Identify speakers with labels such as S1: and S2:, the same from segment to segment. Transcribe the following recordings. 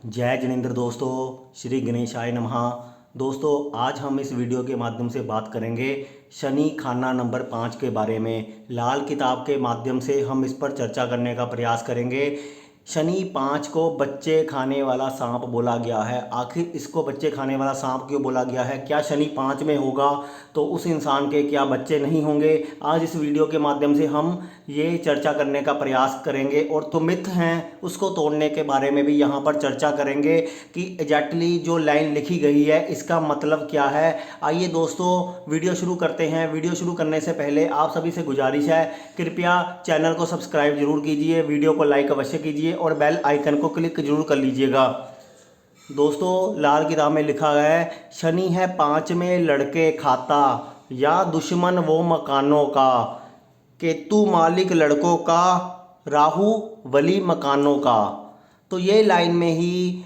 S1: जय जिनेंद्र दोस्तों। श्री गणेशाय नमः। दोस्तों, आज हम इस वीडियो के माध्यम से बात करेंगे शनि खाना नंबर 5 के बारे में। लाल किताब के माध्यम से हम इस पर चर्चा करने का प्रयास करेंगे। शनि 5 को बच्चे खाने वाला सांप बोला गया है। आखिर इसको बच्चे खाने वाला सांप क्यों बोला गया है? क्या शनि 5 में होगा तो उस इंसान के क्या बच्चे नहीं होंगे? आज इस वीडियो के माध्यम से हम ये चर्चा करने का प्रयास करेंगे और तो मिथ हैं उसको तोड़ने के बारे में भी यहाँ पर चर्चा करेंगे कि एग्जैक्टली जो लाइन लिखी गई है इसका मतलब क्या है। आइए दोस्तों, वीडियो शुरू करते हैं। वीडियो शुरू करने से पहले आप सभी से गुजारिश है, कृपया चैनल को सब्सक्राइब जरूर कीजिए, वीडियो को लाइक अवश्य कीजिए और बेल आइकन को क्लिक जरूर कर लीजिएगा। दोस्तों, लाल किताब में लिखा है, शनि है 5 में लड़के खाता, या दुश्मन वो मकानों का, केतु मालिक लड़कों का, राहु वली मकानों का। तो ये लाइन में ही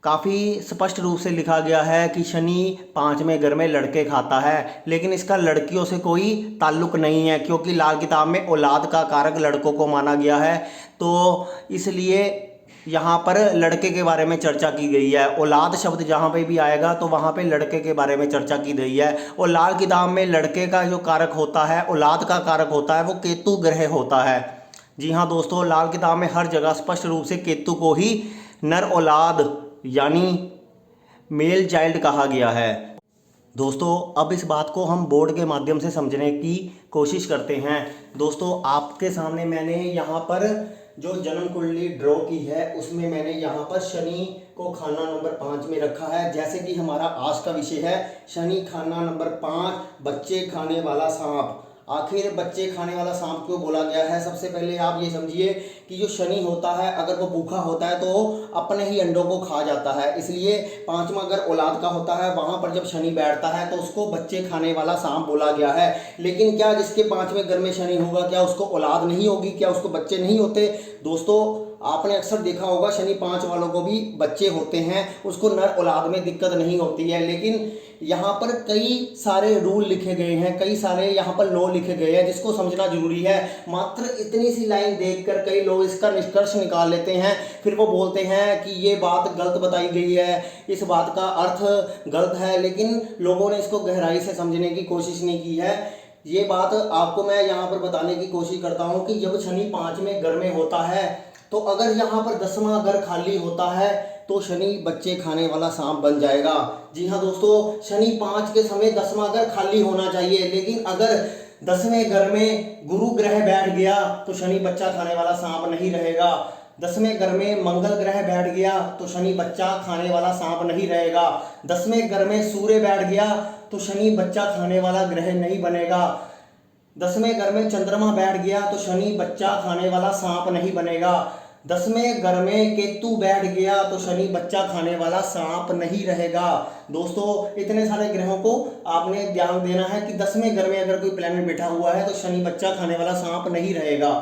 S1: काफ़ी स्पष्ट रूप से लिखा गया है कि शनि 5वें घर में लड़के खाता है, लेकिन इसका लड़कियों से कोई ताल्लुक नहीं है क्योंकि लाल किताब में औलाद का कारक लड़कों को माना गया है। तो इसलिए यहाँ पर लड़के के बारे में चर्चा की गई है। औलाद शब्द जहाँ पे भी आएगा तो वहाँ पे लड़के के बारे में चर्चा की गई है। और लाल किताब में लड़के का जो कारक होता है, औलाद का कारक होता है, वो केतु ग्रह होता है। जी हाँ दोस्तों, लाल किताब में हर जगह स्पष्ट रूप से केतु को ही नर औलाद यानी मेल चाइल्ड कहा गया है। दोस्तों, अब इस बात को हम बोर्ड के माध्यम से समझने की कोशिश करते हैं। दोस्तों, आपके सामने मैंने यहाँ पर जो जन्म कुंडली ड्रॉ की है उसमें मैंने यहाँ पर शनि को खाना नंबर 5 में रखा है। जैसे कि हमारा आज का विषय है शनि खाना नंबर 5, बच्चे खाने वाला सांप। आखिर बच्चे खाने वाला सांप क्यों बोला गया है? सबसे पहले आप ये समझिए कि जो शनि होता है अगर वो भूखा होता है तो अपने ही अंडों को खा जाता है। इसलिए 5वां घर औलाद का होता है, वहां पर जब शनि बैठता है तो उसको बच्चे खाने वाला सांप बोला गया है। लेकिन क्या जिसके 5वें घर में शनि होगा क्या उसको औलाद नहीं होगी? क्या उसको बच्चे नहीं होते? दोस्तों, आपने अक्सर देखा होगा शनि 5 वालों को भी बच्चे होते हैं, उसको नर औलाद में दिक्कत नहीं होती है। लेकिन यहाँ पर कई सारे रूल लिखे गए हैं, कई सारे यहाँ पर लॉ लिखे गए हैं जिसको समझना जरूरी है। मात्र इतनी सी लाइन देखकर कई लोग इसका निष्कर्ष निकाल लेते हैं, फिर वो बोलते हैं कि ये बात गलत बताई गई है, इस बात का अर्थ गलत है। लेकिन लोगों ने इसको गहराई से समझने की कोशिश नहीं की है। ये बात आपको मैं यहाँ पर बताने की कोशिश करता हूँ कि जब शनि 5वें घर में होता है तो अगर यहाँ पर 10वां घर खाली होता है तो शनि बच्चे खाने वाला सांप बन जाएगा। जी हाँ दोस्तों, शनि 5 के समय 10वां घर खाली होना चाहिए, लेकिन अगर 10वें घर में गुरु ग्रह बैठ गया तो शनि बच्चा खाने वाला सांप नहीं रहेगा। 10वें घर में मंगल ग्रह बैठ गया तो शनि बच्चा खाने वाला सांप नहीं रहेगा। 10वें घर में सूर्य बैठ गया तो शनि बच्चा खाने वाला ग्रह नहीं बनेगा। 10वें घर में चंद्रमा बैठ गया तो शनि बच्चा खाने वाला सांप नहीं बनेगा। 10वें घर में केतु बैठ गया तो शनि बच्चा खाने वाला सांप नहीं रहेगा। दोस्तों, इतने सारे ग्रहों को आपने ध्यान देना है कि 10वें घर में अगर कोई प्लैनेट बैठा हुआ है तो शनि बच्चा खाने वाला सांप नहीं रहेगा।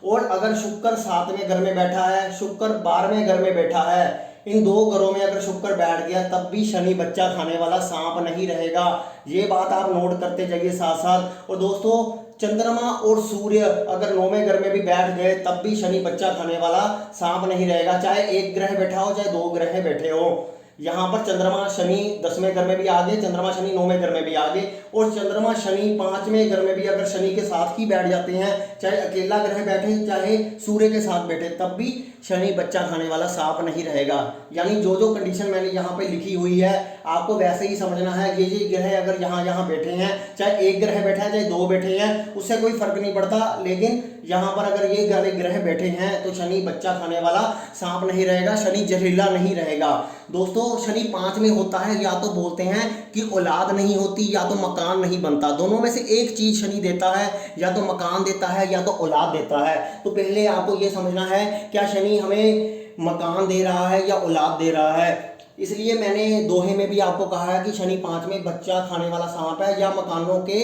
S1: और अगर शुक्र 7वें घर में बैठा है, शुक्र 12वें घर में बैठा है, इन दो घरों में अगर शुक्र बैठ गया तब भी शनि बच्चा खाने वाला सांप नहीं रहेगा। ये बात आप नोट करते जाइए साथ साथ। और दोस्तों, चंद्रमा और सूर्य अगर 9वें घर में भी बैठ गए तब भी शनि बच्चा खाने वाला सांप नहीं रहेगा, चाहे एक ग्रह बैठा हो चाहे 2 ग्रह बैठे हो। यहाँ पर चंद्रमा शनि 10वें घर में भी आ गए, चंद्रमा शनि 9वें घर में भी आ गए, और चंद्रमा शनि 5वें घर में भी अगर शनि के साथ ही बैठ जाते हैं, चाहे अकेला ग्रह बैठे चाहे सूर्य के साथ बैठे, तब भी शनि बच्चा खाने वाला सांप नहीं रहेगा। यानी जो जो कंडीशन मैंने यहाँ पे लिखी हुई है आपको वैसे ही समझना है। ये ग्रह अगर यहाँ बैठे हैं, चाहे एक ग्रह बैठा है चाहे 2 बैठे हैं, उससे कोई फर्क नहीं पड़ता। लेकिन यहाँ पर अगर ये ग्रह बैठे हैं तो शनि बच्चा खाने वाला सांप नहीं रहेगा, शनि जहरीला नहीं रहेगा। दोस्तों, शनि 5 में होता है, या तो बोलते हैं कि औलाद नहीं होती या तो मकान नहीं बनता। दोनों में से एक चीज शनि देता है, या तो मकान देता है या तो औलाद देता है। तो पहले आपको ये समझना है क्या शनि हमें मकान दे रहा है या औलाद दे रहा है। इसलिए मैंने दोहे में भी आपको कहा है कि शनि 5 में बच्चा खाने वाला सांप है या मकानों के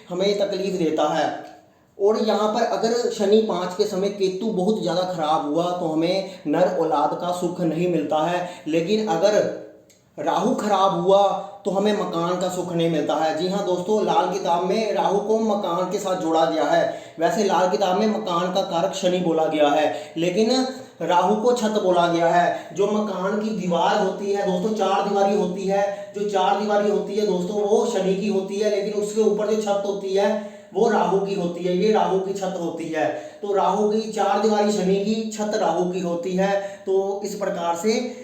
S1: हमें तकलीफ देता है। और यहाँ पर अगर शनि 5 के समय केतु बहुत ज़्यादा खराब हुआ तो हमें नर औलाद का सुख नहीं मिलता है। लेकिन अगर राहु खराब हुआ तो हमें मकान का सुख नहीं मिलता है। जी हाँ दोस्तों, लाल किताब में राहु को मकान के साथ जोड़ा गया है। वैसे लाल किताब में मकान का कारक शनि बोला गया है, लेकिन राहु को छत बोला गया है। जो मकान की दीवार होती है दोस्तों, चार दीवारी होती है, जो चार दीवारी होती है दोस्तों वो शनि की होती है, लेकिन उसके ऊपर जो छत होती है वो राहु की होती है। ये राहु की छत होती है। तो राहु की चार दीवारी शनि की, छत राहु की होती है। तो इस प्रकार से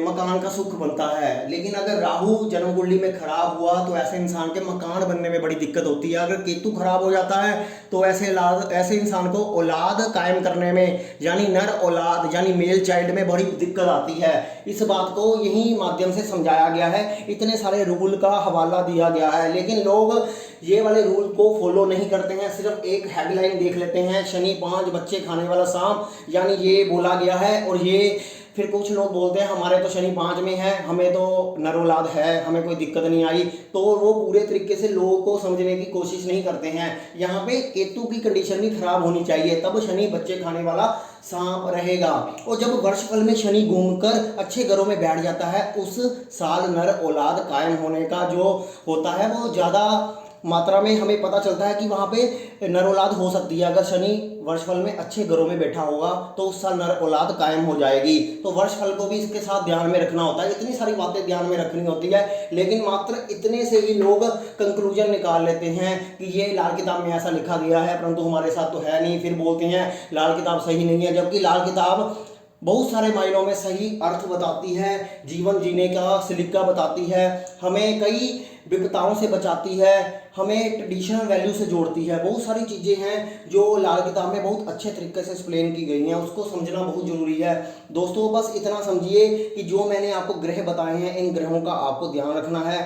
S1: मकान का सुख बनता है। लेकिन अगर राहु जन्म कुंडली में खराब हुआ तो ऐसे इंसान के मकान बनने में बड़ी दिक्कत होती है। अगर केतु खराब हो जाता है तो ऐसे इंसान को औलाद कायम करने में, यानी नर औलाद यानी मेल चाइल्ड में बड़ी दिक्कत आती है। इस बात को यही माध्यम से समझाया गया है, इतने सारे रूल का हवाला दिया गया है, लेकिन लोग ये वाले रूल को फॉलो नहीं करते हैं। सिर्फ एक हेडलाइन देख लेते हैं, शनि 5 बच्चे खाने वाला सांप, यानी ये बोला गया है। और ये फिर कुछ लोग बोलते हैं हमारे तो शनि 5 में है, हमें तो नर औलाद है, हमें कोई दिक्कत नहीं आई। तो वो पूरे तरीके से लोगों को समझने की कोशिश नहीं करते हैं। यहाँ पे केतु की कंडीशन भी खराब होनी चाहिए, तब शनि बच्चे खाने वाला सांप रहेगा। और जब वर्षफल में शनि घूमकर अच्छे घरों में बैठ जाता है, उस साल नर औलाद कायम होने का जो होता है वो ज़्यादा मात्रा में हमें पता चलता है कि वहाँ पे नर औलाद हो सकती है। अगर शनि वर्षफल में अच्छे घरों में बैठा होगा तो उस साल नर औलाद कायम हो जाएगी। तो वर्षफल को भी इसके साथ ध्यान में रखना होता है। इतनी सारी बातें ध्यान में रखनी होती है, लेकिन मात्र इतने से ही लोग कंक्लूजन निकाल लेते हैं कि ये लाल किताब में ऐसा लिखा गया है, परंतु हमारे साथ तो है नहीं। फिर बोलते हैं लाल किताब सही नहीं है, जबकि लाल किताब बहुत सारे मायनों में सही अर्थ बताती है, जीवन जीने का सलीका बताती है, हमें कई विपदाओं से बचाती है, हमें ट्रेडिशनल वैल्यू से जोड़ती है। बहुत सारी चीज़ें हैं जो लाल किताब में बहुत अच्छे तरीके से एक्सप्लेन की गई हैं, उसको समझना बहुत ज़रूरी है। दोस्तों बस इतना समझिए कि जो मैंने आपको ग्रह बताए हैं, इन ग्रहों का आपको ध्यान रखना है।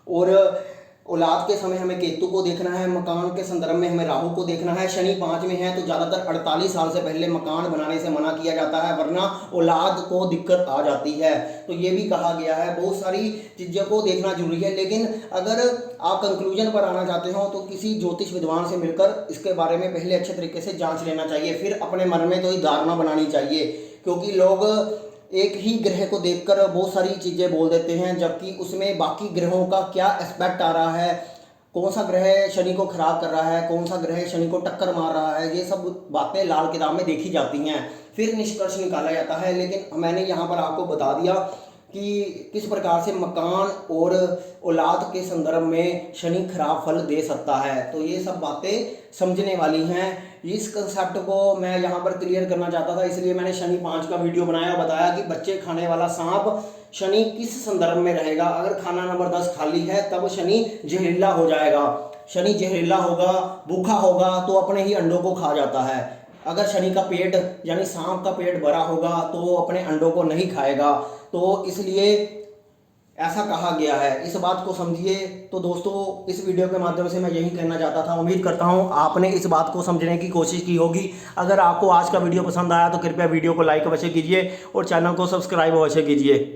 S1: और औलाद के समय हमें केतु को देखना है, मकान के संदर्भ में हमें राहु को देखना है। शनि 5 में है तो ज़्यादातर 48 साल से पहले मकान बनाने से मना किया जाता है, वरना औलाद को दिक्कत आ जाती है। तो ये भी कहा गया है। बहुत सारी चीज़ों को देखना जरूरी है, लेकिन अगर आप कंक्लूजन पर आना चाहते हो तो किसी ज्योतिष विद्वान से मिलकर इसके बारे में पहले अच्छे तरीके से जाँच लेना चाहिए, फिर अपने मन में तो ही धारणा बनानी चाहिए। क्योंकि लोग एक ही ग्रह को देखकर बहुत सारी चीज़ें बोल देते हैं, जबकि उसमें बाकी ग्रहों का क्या एस्पेक्ट आ रहा है, कौन सा ग्रह शनि को खराब कर रहा है, कौन सा ग्रह शनि को टक्कर मार रहा है, ये सब बातें लाल किताब में देखी जाती हैं, फिर निष्कर्ष निकाला जाता है। लेकिन मैंने यहाँ पर आपको बता दिया कि किस प्रकार से मकान और औलाद के संदर्भ में शनि खराब फल दे सकता है। तो ये सब बातें समझने वाली हैं। इस कंसेप्ट को मैं यहाँ पर क्लियर करना चाहता था, इसलिए मैंने शनि 5 का वीडियो बनाया, बताया कि बच्चे खाने वाला सांप शनि किस संदर्भ में रहेगा। अगर खाना नंबर 10 खाली है तब शनि जहरीला हो जाएगा। शनि जहरीला होगा, भूखा होगा तो अपने ही अंडों को खा जाता है। अगर शनि का पेट यानी सांप का पेट भरा होगा तो वो अपने अंडों को नहीं खाएगा। तो इसलिए ऐसा कहा गया है, इस बात को समझिए। तो दोस्तों इस वीडियो के माध्यम से मैं यही कहना चाहता था। उम्मीद करता हूँ आपने इस बात को समझने की कोशिश की होगी। अगर आपको आज का वीडियो पसंद आया तो कृपया वीडियो को लाइक अवश्य कीजिए और चैनल को सब्सक्राइब अवश्य कीजिए।